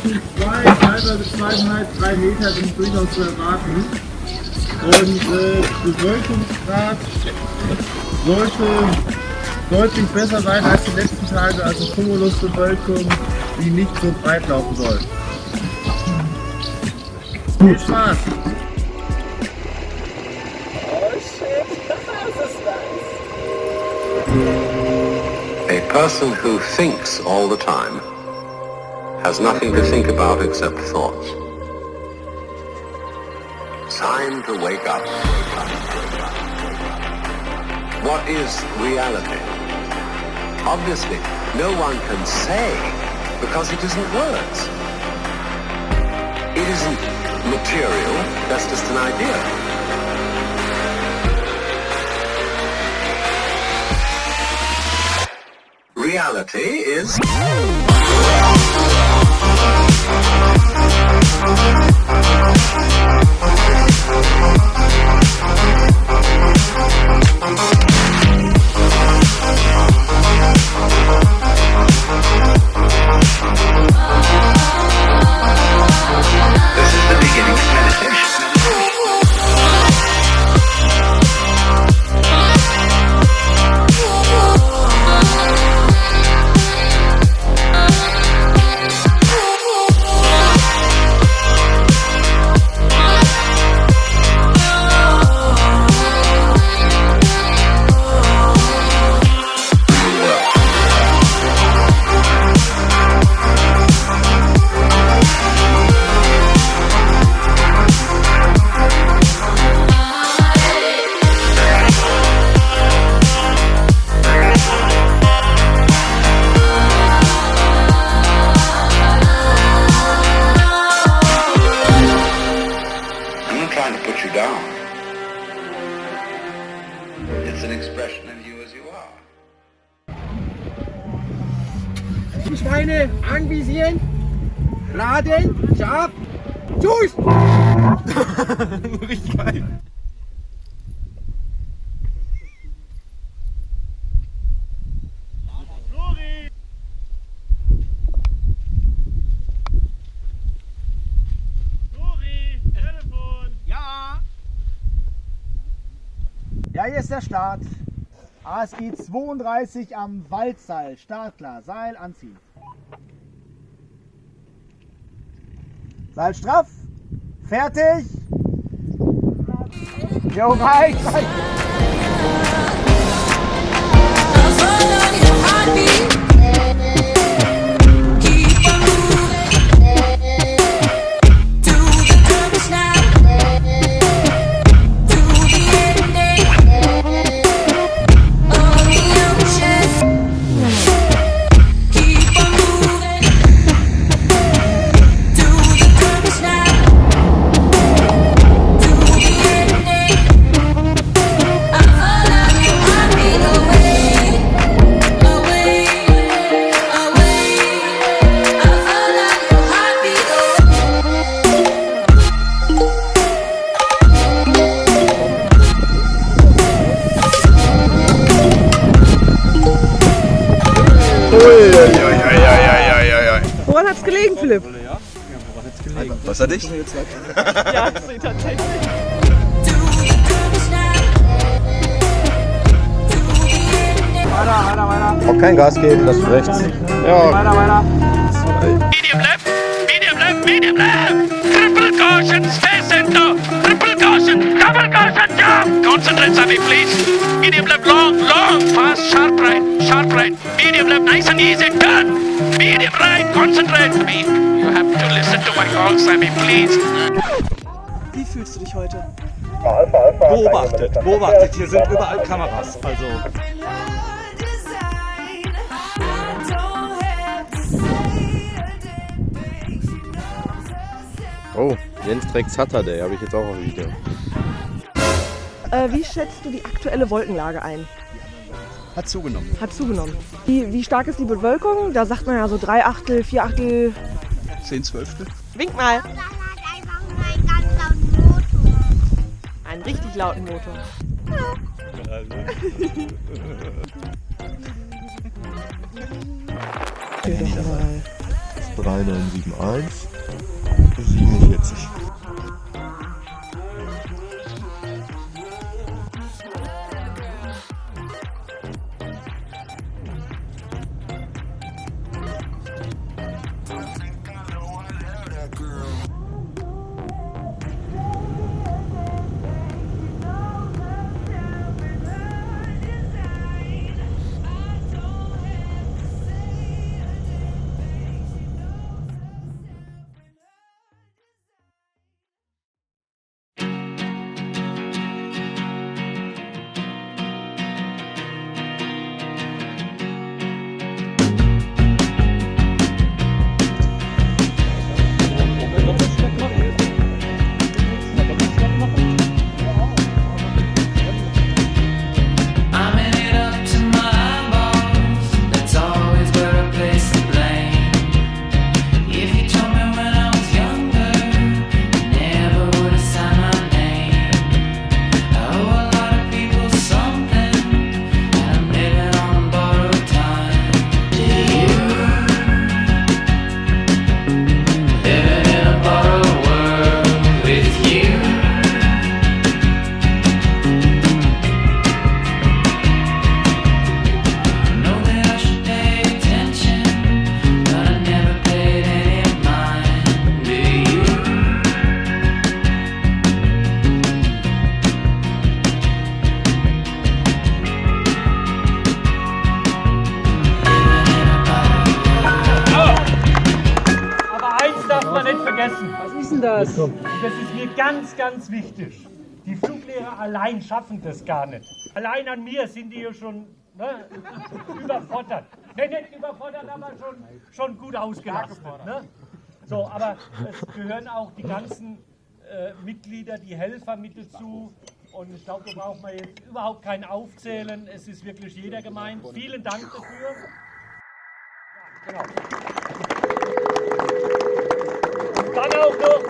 zwischen 2,5 bis 2,5, 3 Meter sind durchaus zu erwarten. Und Bewölkungsgrad sollte deutlich besser sein als die letzten Tage, also Cumulusbewölkung, die nicht so breit laufen soll. Viel Spaß! A person who thinks all the time has nothing to think about except thoughts. Time to wake up. What is reality? Obviously, no one can say because it isn't words. It isn't material, that's just an idea. Reality is... This is the beginning of meditation. Die Schweine anvisieren, laden, scharf, tschüss! Richtig geil. Ja, hier ist der Start. ASG 32 am Waldseil. Startklar. Seil anziehen. Seil straff. Fertig. Jo, rein. Woran hat's gelegen, Philipp? Was hat dich? Ja, ich sehe tatsächlich. Weiter. Auch kein Gas geben, das ist rechts. Ja. Weiter. Medium left. Triple caution, stay center. Triple caution, double caution, jump. Concentrate, Sabi, please. Medium left, long, fast, sharp right. Medium left, nice and easy, turn. Medium right, concentrate. Sabi, you have to listen to my call, Sabi, please. Wie fühlst du dich heute? Beobachtet. Hier sind überall Kameras. Also. Oh, Jens trägt Saturday, habe ich jetzt auch auf Video. Wie schätzt du die aktuelle Wolkenlage ein? Hat zugenommen. Wie stark ist die Bewölkung? Da sagt man ja so 3/8, 4/8. 10/12. Wink mal. Und dann hat einfach nur einen ganz lauten Motor. Einen richtig lauten Motor. Hör doch mal. 3971 47. Das ist mir ganz, ganz wichtig. Die Fluglehrer allein schaffen das gar nicht. Allein an mir sind die ja schon überfordert. Ne, nicht überfordert, aber schon gut ausgelastet. Ne? So, aber es gehören auch die ganzen Mitglieder, die Helfer mit dazu. Und ich glaube, da braucht man jetzt überhaupt kein Aufzählen. Es ist wirklich jeder gemeint. Vielen Dank dafür. Ja, genau. Und dann auch noch